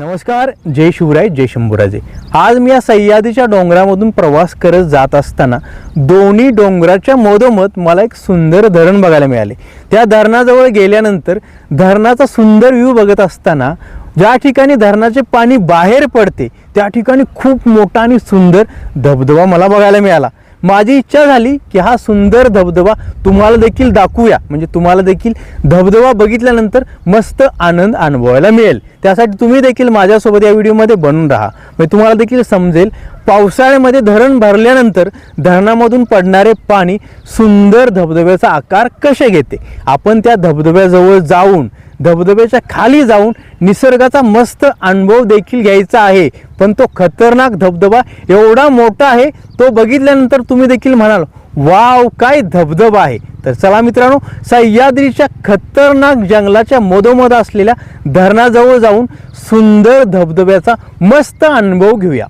नमस्कार, जय शिवराय, जय शंभूराजे। आज मी या सह्याद्रीच्या डोंगरामधून प्रवास करत जात असताना दोन्ही डोंगराच्या मधोमध मला एक सुंदर धरण बघायला मिळाले। त्या धरणाजवळ गेल्यानंतर धरणाचा सुंदर व्ह्यू बघत असताना ज्या ठिकाणी धरणाचे पाणी बाहेर पडते त्या ठिकाणी खूप मोठा आणि सुंदर धबधबा मला बघायला मिळाला। माझी इच्छा झाली की हा सुंदर धबधबा तुम्हाला देखील दाखवूया, म्हणजे तुम्हाला देखील धबधबा बघितल्यानंतर मस्त आनंद अनुभवायला मिळेल। त्यासाठी तुम्ही देखील माझ्यासोबत या व्हिडिओमध्ये बनून राहा, म्हणजे तुम्हाला देखील समजेल पावसाळ्यामध्ये धरण भरल्यानंतर धरणामधून पडणारे पाणी सुंदर धबधब्याचा आकार कसे घेते। आपण त्या धबधब्याजवळ जाऊन धबधब्याच्या खाली जाऊन निसर्गाचा मस्त अनुभव देखील घ्यायचा आहे। पण तो खतरनाक धबधबा एवढा मोठा आहे, तो बघितल्यानंतर तुम्ही देखील म्हणाल वाव काय धबधबा आहे। तर चला मित्रांनो, सह्याद्रीच्या खतरनाक जंगलाच्या मधोमध असलेल्या धरणाजवळ जाऊन सुंदर धबधब्याचा मस्त अनुभव घेऊया।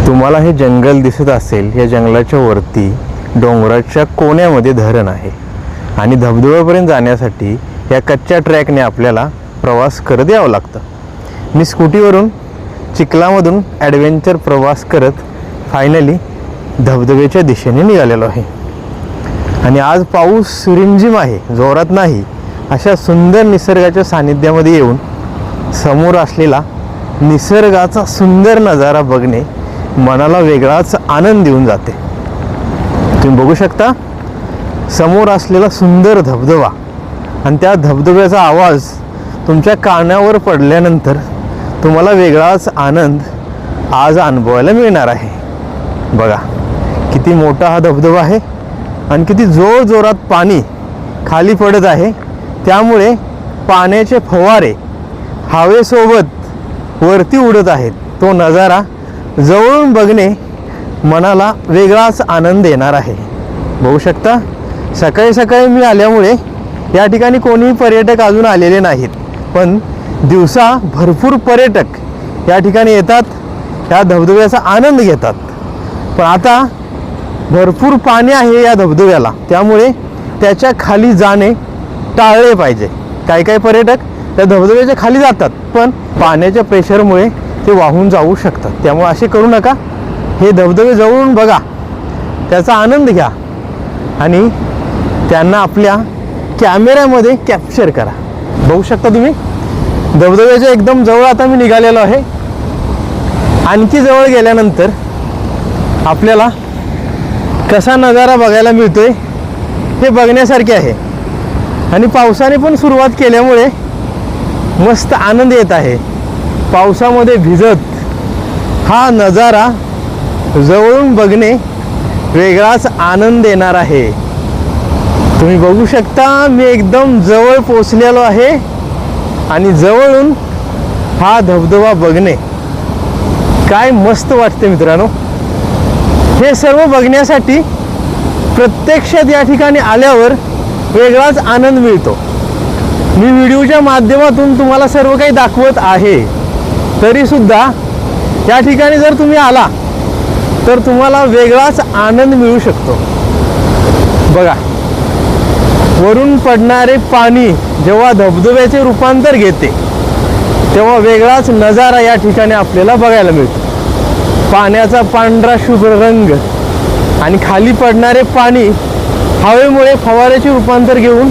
तुम्हाला हे जंगल दिसत असेल, या जंगलाच्या वरती डोंगराच्या कोण्यामध्ये धरण आहे आणि धबधब्यापर्यंत जाण्यासाठी या कच्च्या ट्रॅकने आपल्याला प्रवास करत यावं लागतं। मी स्कूटीवरून चिखलामधून ॲडव्हेंचर प्रवास करत फायनली धबधब्याच्या दिशेने निघालेलो आहे। आणि आज पाऊस रिमझिम आहे, जोरात नाही। अशा सुंदर निसर्गाच्या सानिध्यामध्ये येऊन समोर असलेला निसर्गाचा सुंदर नजारा बघणे मनाला वेगळाच आनंद देऊन जाते। तुम्ही बघू शकता समोर असलेला सुंदर धबधबा आणि त्या धबधब्याचा आवाज तुमच्या कानावर पडल्यानंतर तुम्हाला वेगळाच आनंद आज अनुभवायला मिळणार आहे। बघा किती मोठा हा धबधबा आहे आणि किती जोरजोरात पाणी खाली पडत आहे। त्यामुळे पाण्याचे फवारे हवेसोबत वरती उडत आहेत। तो नजारा जवळून बघणे मनाला वेगळाच आनंद देणार आहे। बघू शकता सकाळी सकाळी मी आल्यामुळे या ठिकाणी कोणीही पर्यटक अजून आलेले नाहीत, पण दिवसा भरपूर पर्यटक या ठिकाणी येतात, या धबधब्याचा आनंद घेतात। पण आता भरपूर पाणी आहे या धबधब्याला, त्यामुळे त्याच्या खाली जाणे टाळले पाहिजे। काही पर्यटक त्या धबधब्याच्या खाली जातात, पण पाण्याच्या प्रेशरमुळे ते वाहून जाऊ शकतात। त्यामुळे असे करू नका। हे धबधबे जवळून बघा, त्याचा आनंद घ्या आणि त्यांना आपल्या कॅमेऱ्यामध्ये कॅप्चर करा। बघू शकता तुम्ही धबधब्याच्या एकदम जवळ आता मी निघालेलो आहे। आणखी जवळ गेल्यानंतर आपल्याला कसा नजारा बघायला मिळतोय हे बघण्यासारखे आहे। आणि पावसाने पण सुरुवात केल्यामुळे मस्त आनंद येत आहे। पावसामध्ये भिजत हा नजारा जवळून बघणे वेगळाच आनंद देणार आहे। तुम्ही बघू शकता मी एकदम जवळ पोचलेलो आहे आणि जवळून हा धबधबा बघणे काय मस्त वाटते मित्रांनो। हे सर्व बघण्यासाठी प्रत्यक्षात या ठिकाणी आल्यावर वेगळाच आनंद मिळतो। मी व्हिडिओच्या माध्यमातून तुम्हाला सर्व काही दाखवत आहे, तरीसुद्धा या ठिकाणी जर तुम्ही आला तर तुम्हाला वेगळाच आनंद मिळू शकतो। बघा वरून पडणारे पाणी जेव्हा धबधब्याचे रूपांतर घेते तेव्हा वेगळाच नजारा या ठिकाणी आपल्याला बघायला मिळतो। पाण्याचा पांढरा शुभ्र रंग आणि खाली पडणारे पाणी हवेमुळे फवाऱ्याचे रूपांतर घेऊन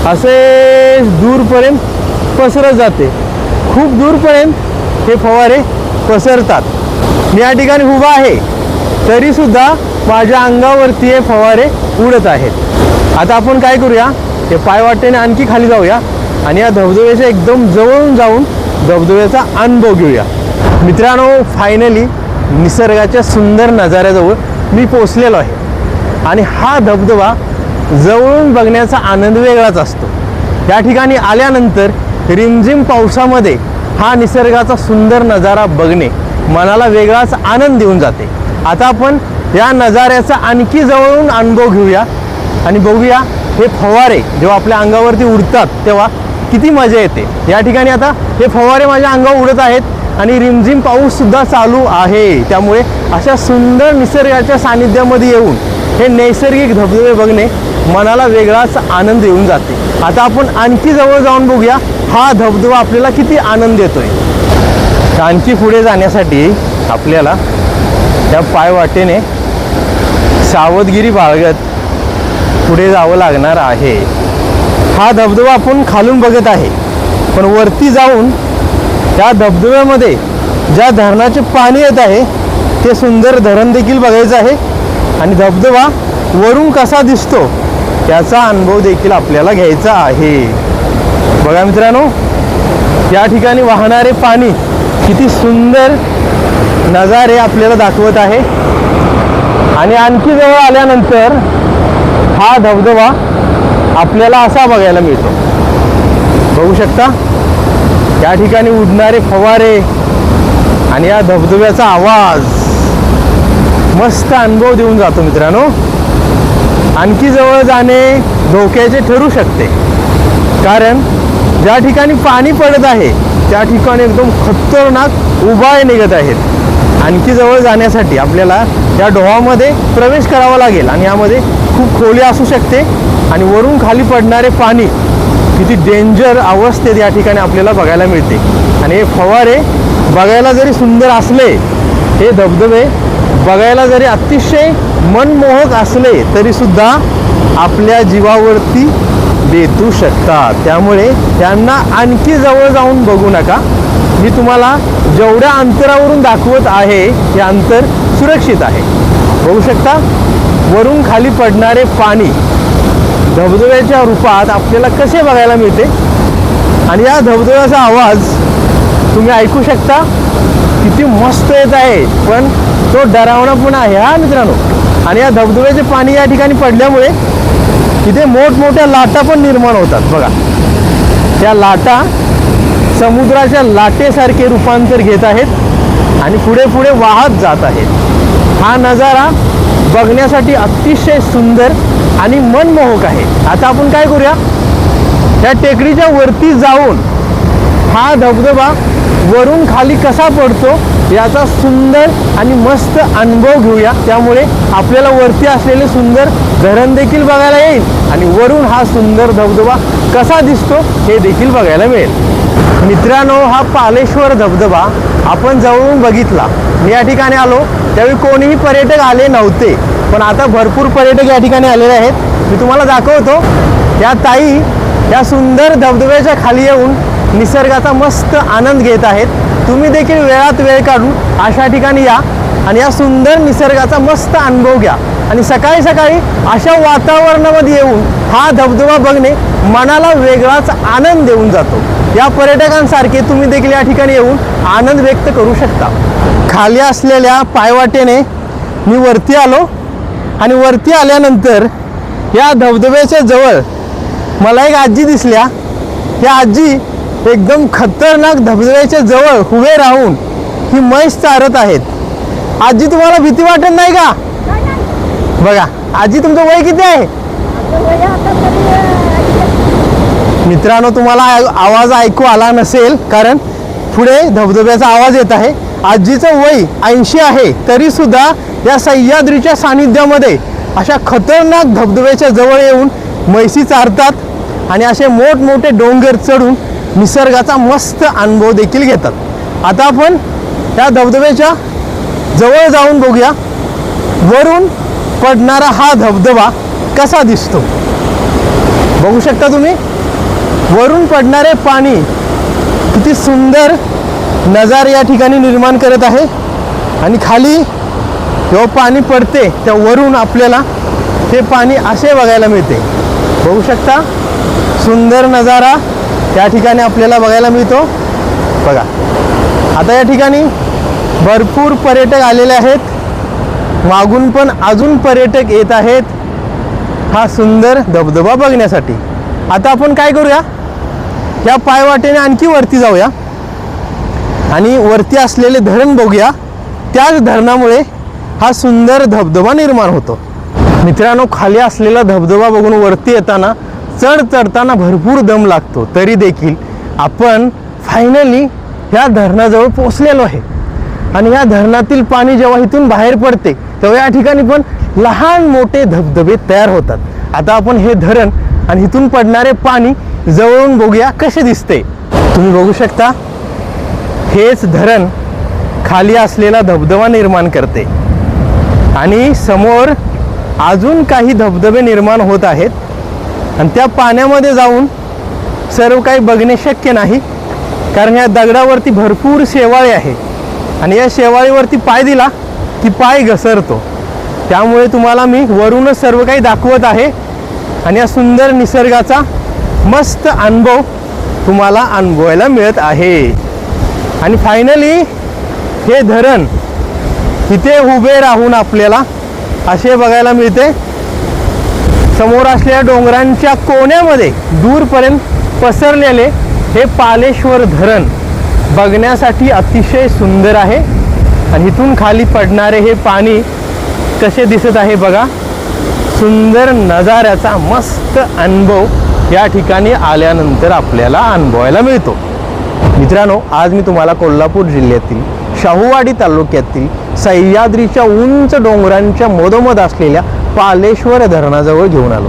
असे दूरपर्यंत पसरत जाते। खूप दूरपर्यंत हे फवारे पसरतात। मी या ठिकाणी उभा आहे तरीसुद्धा माझ्या अंगावरती हे फवारे उडत आहेत। आता आपण काय करूया, हे पायवाटेने आणखी खाली जाऊया आणि या धबधब्याच्या एकदम जवळून जाऊन धबधब्याचा अनुभव घेऊया। मित्रांनो फायनली निसर्गाच्या सुंदर नजाऱ्याजवळ मी पोचलेलो आहे आणि हा धबधबा जवळून बघण्याचा आनंद वेगळाच असतो। या ठिकाणी आल्यानंतर रिमझिम पावसामध्ये हा निसर्गाचा सुंदर नजारा बघणे मनाला वेगळाच आनंद देऊन जाते। आता आपण या नजाऱ्याचा आणखी जवळून अनुभव घेऊया आणि बघूया हे फवारे जेव्हा आपल्या अंगावरती उडतात तेव्हा किती मजा येते। या ठिकाणी आता हे फवारे माझ्या अंगावर उडत आहेत आणि रिमझिम पाऊससुद्धा चालू आहे। त्यामुळे अशा सुंदर निसर्गाच्या सानिध्यामध्ये येऊन हे नैसर्गिक धबधबे बघणे मनाला वेगळाच आनंद येऊन जाते। आता आपण आणखी जवळ जाऊन बघूया हा धबधबा आपल्याला किती आनंद देतोय। आणखी पुढे जाण्यासाठी आपल्याला त्या पायवाटेने सावधगिरी बाळगत पुढे जावं लागणार आहे. हा धबधबा आपण खालून बघत आहे, पण वरती जाऊन त्या धबधब्यामध्ये ज्या धरणाचे पाणी येत आहे ते सुंदर धरण देखील बघायचं आहे आणि धबधबा वरून कसा दिसतो याचा अनुभव देखील आपल्याला घ्यायचा आहे. बघा मित्रांनो, या ठिकाणी वाहणारे पाणी किती सुंदर नजारे आपल्याला दाखवत आहे आणि आणखी जवळ आल्यानंतर हा धबधबा आपल्याला असा बघायला मिळतो. बघू शकता या ठिकाणी उडणारे फवारे आणि या धबधब्याचा आवाज मस्त अनुभव देऊन जातो मित्रांनो. आणखी जवळ जाणे धोक्याचे ठरू शकते, कारण ज्या ठिकाणी पाणी पडत आहे त्या ठिकाणी एकदम खतरनाक उभाळे निघत आहेत. आणखी जवळ जाण्यासाठी आपल्याला या डोहामध्ये प्रवेश करावा लागेल आणि यामध्ये खूप खोली असू शकते आणि वरून खाली पडणारे पाणी किती डेंजर अवस्थेत या ठिकाणी आपल्याला बघायला मिळते. आणि हे फवारे बघायला जरी सुंदर असले, हे धबधबे बघायला जरी अतिशय मनमोहक असले तरी सुद्धा आपल्या जीवावरती बेतू शकतात. त्यामुळे त्यांना आणखी जवळ जाऊन बघू नका. मी तुम्हाला जेवढ्या अंतरावरून दाखवत आहे हे अंतर सुरक्षित आहे. बघू शकता वरून खाली पडणारे पाणी धबधब्याच्या रूपात आपल्याला कसे बघायला मिळते आणि या धबधब्याचा आवाज तुम्ही ऐकू शकता. किती मस्त येत आहे, पण तो डरावणा पण आहे हा मित्रांनो. आणि या धबधब्याचे पाणी या ठिकाणी पडल्यामुळे इथे मोठमोठ्या लाटा पण निर्माण होतात. बघा, त्या लाटा समुद्राच्या लाटेसारखे रूपांतर घेत आहेत आणि पुढे पुढे वाहत जात आहेत. हा नजारा बघण्यासाठी अतिशय सुंदर आणि मनमोहक आहे. आता आपण काय करूया, त्या टेकडीच्या वरती जाऊन हा धबधबा वरून खाली कसा पडतो याचा सुंदर आणि मस्त अनुभव घेऊया. त्यामुळे आपल्याला वरती असलेले सुंदर धरण देखील बघायला येईल आणि वरून हा सुंदर धबधबा कसा दिसतो हे देखील बघायला मिळेल. मित्रांनो, हा पालेश्वर धबधबा आपण जवळून बघितला. मी या ठिकाणी आलो त्यावेळी कोणीही पर्यटक आले नव्हते, पण आता भरपूर पर्यटक या ठिकाणी आलेले आहेत. मी तुम्हाला दाखवतो. या ताई या सुंदर धबधब्याच्या खाली येऊन निसर्गाचा मस्त आनंद घेत आहेत. तुम्ही देखील वेळात वेळ काढून अशा ठिकाणी या आणि या सुंदर निसर्गाचा मस्त अनुभव घ्या. आणि सकाळी सकाळी अशा वातावरणामध्ये येऊन हा धबधबा बघणे मनाला वेगळाच आनंद देऊन जातो. या पर्यटकांसारखे तुम्ही देखील या ठिकाणी येऊन आनंद व्यक्त करू शकता. खाली असलेल्या पायवाटेने मी वरती आलो आणि वरती आल्यानंतर या धबधब्याच्या जवळ मला एक आजी दिसल्या. त्या आजी एकदम खतरनाक धबधब्याच्या जवळ उभे राहून ही म्हैस चारत आहेत. आजी, तुम्हाला भीती वाटत नाही का? बघा आजी, तुमचं वय किती आहे? मित्रांनो, तुम्हाला आवाज ऐकू आला नसेल कारण पुढे धबधब्याचा आवाज येत आहे. आजीचं वय 80 आहे, तरी सुद्धा या सह्याद्रीच्या सानिध्यामध्ये अशा खतरनाक धबधब्याच्या जवळ येऊन म्हैसी चारतात आणि असे मोठमोठे डोंगर चढून निसर्गाचा मस्त अनुभव देखील घेतात. आता आपण त्या धबधब्याच्या जवळ जाऊन बघूया वरून पडणारा हा धबधबा कसा दिसतो. बघू शकता तुम्ही, वरून पडणारे पाणी किती सुंदर नजारे या ठिकाणी निर्माण करत आहे. आणि खाली जेव्हा पाणी पडते त्या वरून आपल्याला ते पाणी असे बघायला मिळते. बघू शकता, सुंदर नजारा त्या ठिकाणी आपल्याला बघायला मिळतो. बघा, आता या ठिकाणी भरपूर पर्यटक आलेले आहेत. मागून पण अजून पर्यटक येत आहेत हा सुंदर धबधबा बघण्यासाठी. आता आपण काय करूया, या पायवाटेने आणखी वरती जाऊया आणि वरती असलेले धरण बघूया. त्याच धरणामुळे हा सुंदर धबधबा निर्माण होतो. मित्रांनो, खाली असलेला धबधबा बघून वरती येताना चढताना भरपूर दम लागतो, तरी देखील आपण फायनली ह्या धरणाजवळ पोहोचलेलो आहे. आणि ह्या धरणातील पाणी जेव्हा इथून बाहेर पडते तेव्हा या ठिकाणी पण लहान मोठे धबधबे तयार होतात. आता आपण हे धरण आणि इथून पडणारे पाणी जवळून बघूया कसे दिसते. तुम्ही बघू शकता हेच धरण खाली असलेला धबधबा निर्माण करते आणि समोर अजून काही धबधबे निर्माण होत आहेत आणि त्या पाण्यामध्ये जाऊन सर्व काही बघणे शक्य नाही, कारण या दगडावरती भरपूर शेवाळे आहे आणि या शेवाळीवरती पाय दिला की पाय घसरतो. त्यामुळे तुम्हाला मी वरूनच सर्व काही दाखवत आहे आणि या सुंदर निसर्गाचा मस्त अनुभव तुम्हाला अनुभवायला मिळत आहे. आणि फायनली हे धरण इथे उभे राहून आपल्याला असे बघायला मिळते. समोर असलेल्या डोंगरांच्या कोण्यामध्ये दूरपर्यंत पसरलेले हे पालेश्वर धरण बघण्यासाठी अतिशय सुंदर आहे. आणि इथून खाली पडणारे हे पाणी कसे दिसत आहे बघा. सुंदर नजाऱ्याचा मस्त अनुभव या ठिकाणी आल्यानंतर आपल्याला अनुभवायला मिळतो. मित्रांनो, आज मी तुम्हाला कोल्हापूर जिल्ह्यातील शाहूवाडी तालुक्यातील सह्याद्रीच्या उंच डोंगरांच्या मधोमध असलेल्या पालेश्वर धरणाजवळ घेऊन आलो.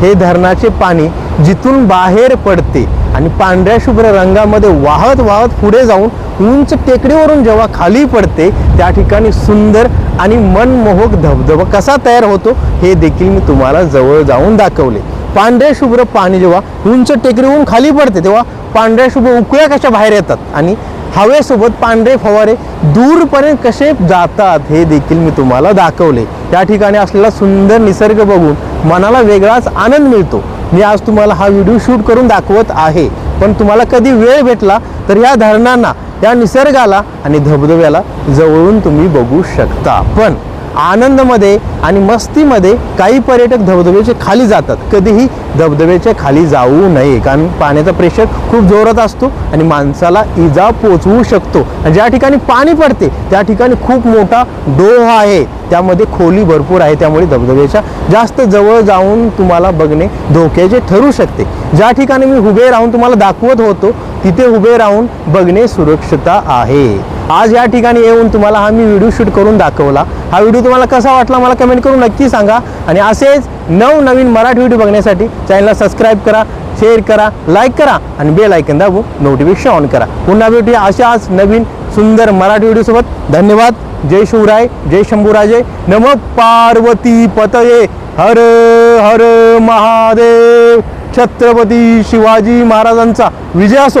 हे धरणाचे पाणी जिथून बाहेर पडते आणि पांढऱ्या शुभ्र रंगामध्ये वाहत वाहत पुढे जाऊन उंच टेकडीवरून जेव्हा खाली पडते त्या ठिकाणी सुंदर आणि मनमोहक धबधबा कसा तयार होतो हे देखील मी तुम्हाला जवळ जाऊन दाखवले. पांढऱ्या शुभ्र पाणी जेव्हा उंच टेकडीवरून खाली पडते तेव्हा पांढऱ्या शुभ्र उकळ्या कशा बाहेर येतात आणि हवेसोबत पांढरे फवारे दूरपर्यंत कसे जातात हे देखील मी तुम्हाला दाखवले. त्या ठिकाणी असलेला सुंदर निसर्ग बघून मनाला वेगळाच आनंद मिळतो. मी आज तुम्हाला हा व्हिडिओ शूट करून दाखवत आहे, पण तुम्हाला कधी वेळ भेटला तर या धरणांना, या निसर्गाला आणि धबधब्याला जवळून तुम्ही बघू शकता. पण आनंदमध्ये आणि मस्तीमध्ये काही पर्यटक धबधब्याच्या खाली जातात. कधीही धबधब्याच्या खाली जाऊ नये, कारण पाण्याचा प्रेशर खूप जोरात असतो आणि माणसाला इजा पोचवू शकतो. आणि ज्या ठिकाणी पाणी पडते त्या ठिकाणी खूप मोठा डोह आहे, त्यामध्ये खोली भरपूर आहे, त्यामुळे धबधब्याच्या जास्त जवळ जाऊन तुम्हाला बघणे धोक्याचे ठरू शकते. ज्या ठिकाणी मी उभे राहून तुम्हाला दाखवत होतो तिथे उभे राहून बघणे सुरक्षितता आहे. आज या ठिकाणी येऊन तुम्हाला हा मी व्हिडिओ शूट करून दाखवला. हा व्हिडिओ तुम्हाला कसा वाटला मला कमेंट करून नक्की सांगा. आणि असेच नवनवीन मराठी व्हिडिओ बघण्यासाठी चॅनलला सबस्क्राईब करा, शेअर करा, लाईक करा आणि बेल आयकॉन दाबून नोटिफिकेशन ऑन करा. पुन्हा भेटूया अशाच नवीन सुंदर मराठी व्हिडिओसोबत. धन्यवाद. जय शिवराय, जय शंभूराजे, नमः पार्वती पतये, हर हर महादेव. छत्रपती शिवाजी महाराजांचा विजय असो.